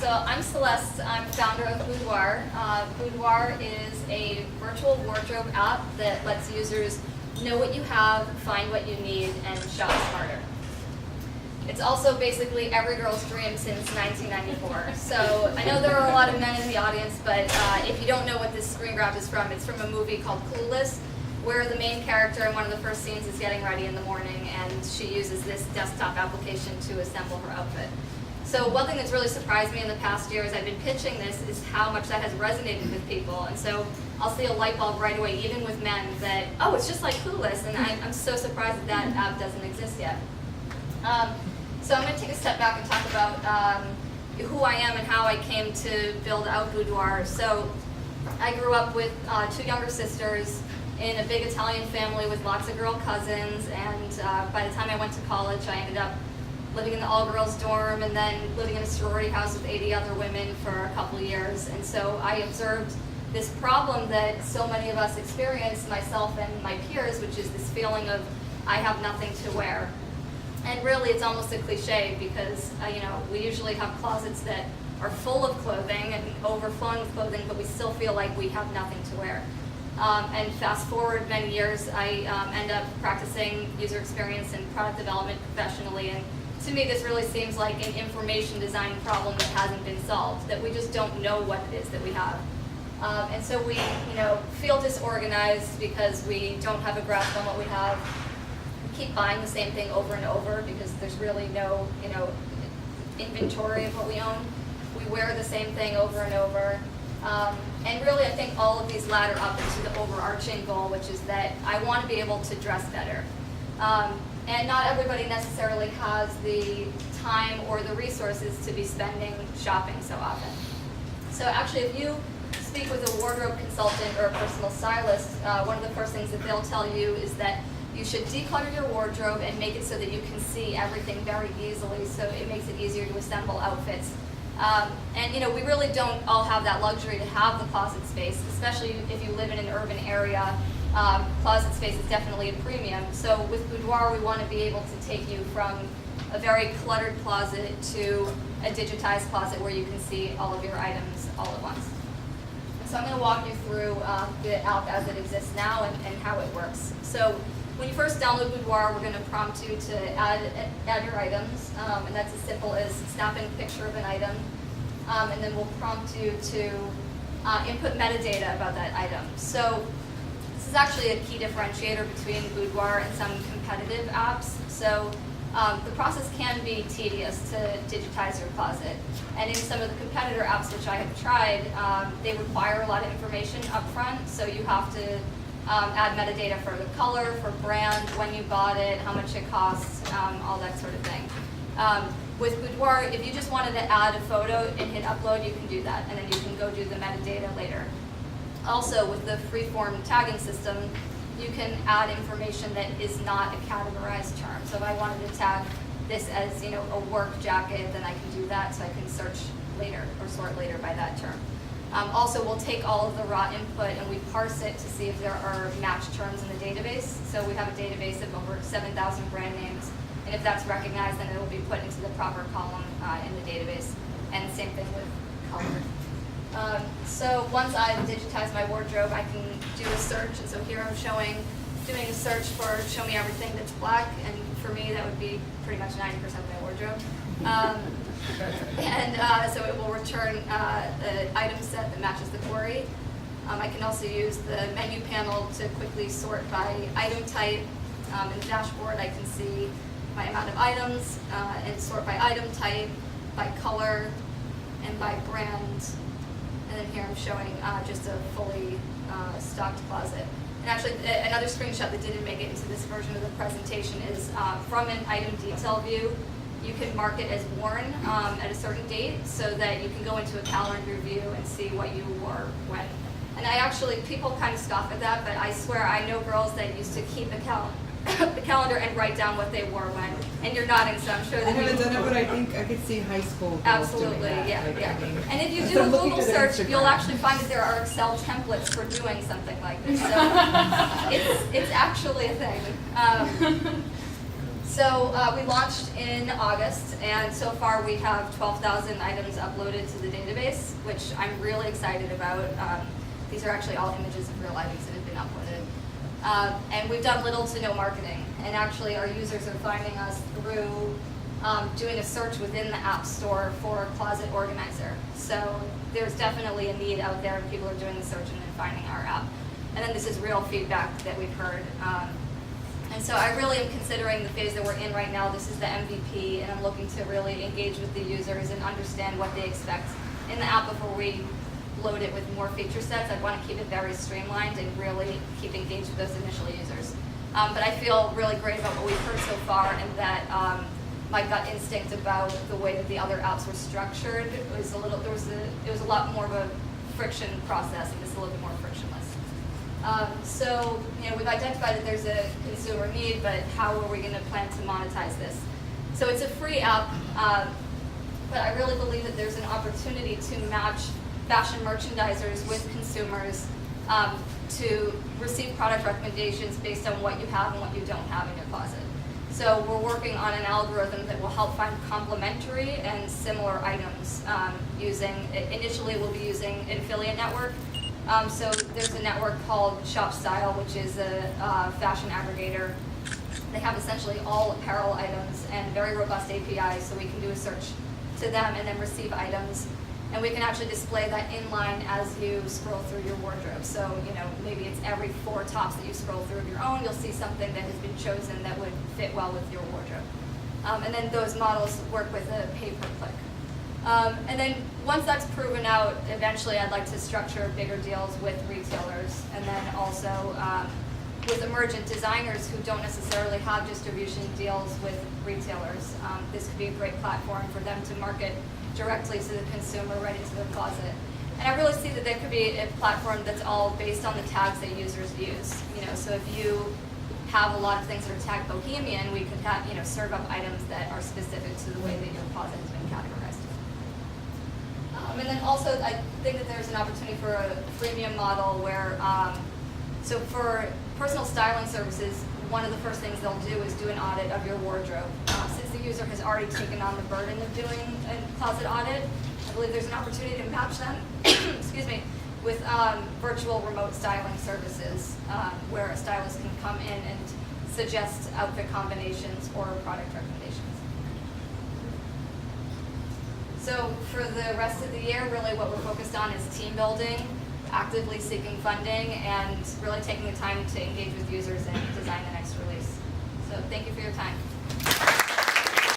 So I'm Celeste. I'm founder of Boudoir. Boudoir is a virtual wardrobe app that lets users know what you have, find what you need, and shop smarter. It's also basically every girl's dream since 1994. So I know there are a lot of men in the audience, but if you don't know what this screen grab is from, it's from a movie called Clueless, where the main character in one of the first scenes is getting ready in the morning, and she uses this desktop application to assemble her outfit. So one thing that's really surprised me in the past year as I've been pitching this is how much that has resonated with people. And so I'll see a light bulb right away, even with men, that, oh, it's just like Clueless, and I'm so surprised that that app doesn't exist yet. So I'm going to take a step back and talk about who I am and how I came to build out Boudoir. So I grew up with two younger sisters in a big Italian family with lots of girl cousins, and by the time I went to college, I ended up living in the all-girls dorm and then living in a sorority house with 80 other women for a couple of years. And so I observed this problem that so many of us experience, myself and my peers, which is this feeling of, I have nothing to wear. And really, it's almost a cliche because we usually have closets that are full of clothing and overflowing with clothing, but we still feel like we have nothing to wear. And fast forward many years, I end up practicing user experience and product development professionally. And to me, this really seems like an information design problem that hasn't been solved, that we just don't know what it is that we have. And so we feel disorganized because we don't have a grasp on what we have. Keep buying the same thing over and over because there's really no, inventory of what we own. We wear the same thing over and over. And really, I think all of these ladder up into the overarching goal, which is that I want to be able to dress better. And not everybody necessarily has the time or the resources to be spending shopping so often. So actually, if you speak with a wardrobe consultant or a personal stylist, one of the first things that they'll tell you is that you should declutter your wardrobe and make it so that you can see everything very easily, so it makes it easier to assemble outfits. And we really don't all have that luxury to have the closet space, especially if you live in an urban area. Closet space is definitely a premium. So with Boudoir, we want to be able to take you from a very cluttered closet to a digitized closet where you can see all of your items all at once. So I'm going to walk you through the app as it exists now and how it works. So when you first download Boudoir, we're going to prompt you to add your items, and that's as simple as snapping a picture of an item, and then we'll prompt you to input metadata about that item. So this is actually a key differentiator between Boudoir and some competitive apps. So the process can be tedious to digitize your closet, and in some of the competitor apps which I have tried, they require a lot of information up front, so you have to add metadata for the color, for brand, when you bought it, how much it costs, all that sort of thing. With Boudoir, if you just wanted to add a photo and hit upload, you can do that, and then you can go do the metadata later. Also, with the freeform tagging system, you can add information that is not a categorized term. So if I wanted to tag this as a work jacket, then I can do that, so I can search later or sort later by that term. Also, we'll take all of the raw input and we parse it to see if there are matched terms in the database. So we have a database of over 7,000 brand names, and if that's recognized, then it will be put into the proper column in the database. And same thing with color. So once I've digitized my wardrobe, I can do a search. And so here I'm doing a search for show me everything that's black, and for me that would be pretty much 90% of my wardrobe. So it will return the item set that matches the query. I can also use the menu panel to quickly sort by item type. In the dashboard, I can see my amount of items and sort by item type, by color, and by brand. And then here I'm showing just a fully stocked closet. And actually, another screenshot that didn't make it into this version of the presentation is from an item detail view. You can mark it as worn at a certain date so that you can go into a calendar view and see what you wore when. And people kind of scoff at that, but I swear I know girls that used to keep the calendar and write down what they wore when. And you're nodding, so I'm sure that I haven't done it, but I think I could see high school girls absolutely, doing that. yeah. I mean, and if you do a Google search, you'll actually find that there are Excel templates for doing something like this. So it's actually a thing. So we launched in August, and so far we have 12,000 items uploaded to the database, which I'm really excited about. These are actually all images of real items that have been uploaded. And we've done little to no marketing, and actually our users are finding us through doing a search within the App Store for closet organizer. So there's definitely a need out there, and people are doing the search and then finding our app. And then this is real feedback that we've heard. And so I really am considering the phase that we're in right now. This is the MVP, and I'm looking to really engage with the users and understand what they expect in the app before we load it with more feature sets. I want to keep it very streamlined and really keep engaged with those initial users. But I feel really great about what we've heard so far, and that my gut instinct about the way that the other apps were structured was it was a lot more of a friction process, and this is a little bit more frictionless. So, we've identified that there's a consumer need, but how are we going to plan to monetize this? So it's a free app, but I really believe that there's an opportunity to match fashion merchandisers with consumers to receive product recommendations based on what you have and what you don't have in your closet. So we're working on an algorithm that will help find complementary and similar items initially we'll be using an affiliate network. So there's a network called ShopStyle, which is a fashion aggregator. They have essentially all apparel items and very robust APIs, so we can do a search to them and then receive items. And we can actually display that inline as you scroll through your wardrobe. So, maybe it's every 4 tops that you scroll through of your own, you'll see something that has been chosen that would fit well with your wardrobe. And then those models work with a pay-per-click. And then once that's proven out, eventually I'd like to structure bigger deals with retailers, and then also with emergent designers who don't necessarily have distribution deals with retailers. This could be a great platform for them to market directly to the consumer right into their closet. And I really see that there could be a platform that's all based on the tags that users use. So if you have a lot of things that are tagged bohemian, we could have, serve up items that are specific to the way that your closet has been categorized. And then also, I think that there's an opportunity for a freemium model where, so for personal styling services, one of the first things they'll do is do an audit of your wardrobe. Since the user has already taken on the burden of doing a closet audit, I believe there's an opportunity to match them, excuse me, with virtual remote styling services, where a stylist can come in and suggest outfit combinations or product recommendations. So for the rest of the year, really what we're focused on is team building, actively seeking funding, and really taking the time to engage with users and design the next release. So thank you for your time.